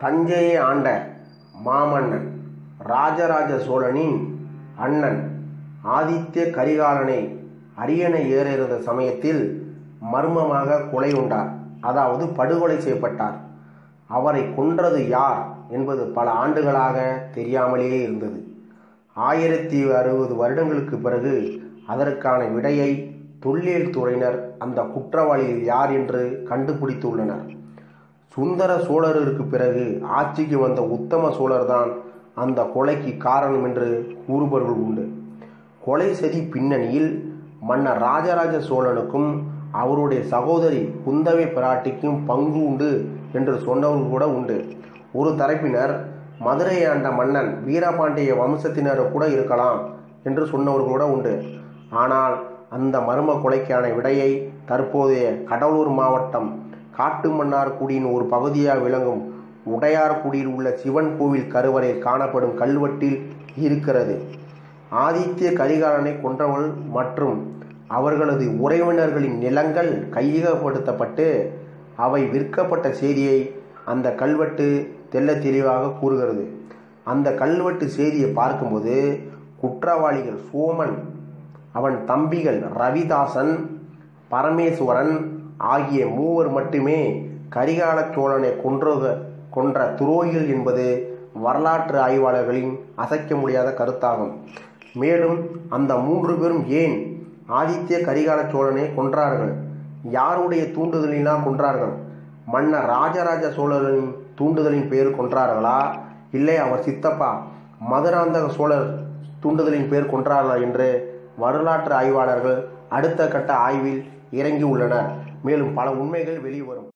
தஞ்சையை ஆண்ட மாமன்னன் ராஜராஜ சோழனின் அண்ணன் ஆதித்ய கரிகாலனை அரியணை ஏற இருந்த சமயத்தில் மர்மமாக கொலை உண்டார், அதாவது படுகொலை செய்யப்பட்டார். அவரை கொன்றது யார் என்பது பல ஆண்டுகளாக தெரியாமலேயே இருந்தது. 1060 வருடங்களுக்கு பிறகு அதற்கான விடையை தொல்லியல் துறையினர் அந்த குற்றவாளிகள் யார் என்று கண்டுபிடித்துள்ளனர். சுந்தர சோழருக்கு பிறகு ஆட்சிக்கு வந்த உத்தம சோழர்தான் அந்த கொலைக்கு காரணம் என்று கூறுபவர்கள் உண்டு. கொலை சதி பின்னணியில் மன்னர் ராஜராஜ சோழனுக்கும் அவருடைய சகோதரி குந்தவை பிராட்டிக்கும் பங்கு உண்டு என்று சொன்னவர்கள் கூட உண்டு. ஒரு தரப்பினர் மதுரை ஆண்ட மன்னன் வீரபாண்டிய வம்சத்தினர் கூட இருக்கலாம் என்று சொன்னவர்கள் கூட உண்டு. ஆனால் அந்த மர்ம கொலைக்கான விடையை தற்போதைய கடலூர் மாவட்டம் காட்டுமன்னார்குடியின் ஒரு பகுதியாக விளங்கும் உடையார்குடியில் உள்ள சிவன் கோவில் கருவறையில் காணப்படும் கல்வெட்டில் இருக்கிறது. ஆதித்ய கரிகாலனை கொன்றவர்கள் மற்றும் அவர்களது உறவினர்களின் நிலங்கள் கையகப்படுத்தப்பட்டு அவை விற்கப்பட்ட செய்தியை அந்த கல்வெட்டு தெள்ள தெளிவாக கூறுகிறது. அந்த கல்வெட்டு செய்தியை பார்க்கும்போது குற்றவாளிகள் சோமன், அவன் தம்பிகள் ரவிதாசன், பரமேஸ்வரன் ஆகிய மூவர் மட்டுமே கரிகால சோழனை கொன்ற துரோகிகள் என்பது வரலாற்று ஆய்வாளர்களின் அசைக்க முடியாத கருத்தாகும். மேலும் அந்த 3 பேரும் ஏன் ஆதித்ய கரிகால சோழனை கொன்றார்கள்? யாருடைய தூண்டுதலினால் கொன்றார்கள்? மன்னர் ராஜராஜ சோழரின் தூண்டுதலின் பேர் கொன்றார்களா, இல்லை அவர் சித்தப்பா மதுராந்தக சோழர் தூண்டுதலின் பேர் கொன்றார்களா என்று வரலாற்று ஆய்வாளர்கள் அடுத்த கட்ட ஆய்வில் இறங்கி உள்ளனர். மேலும் பல உண்மைகள் வெளிவரும்.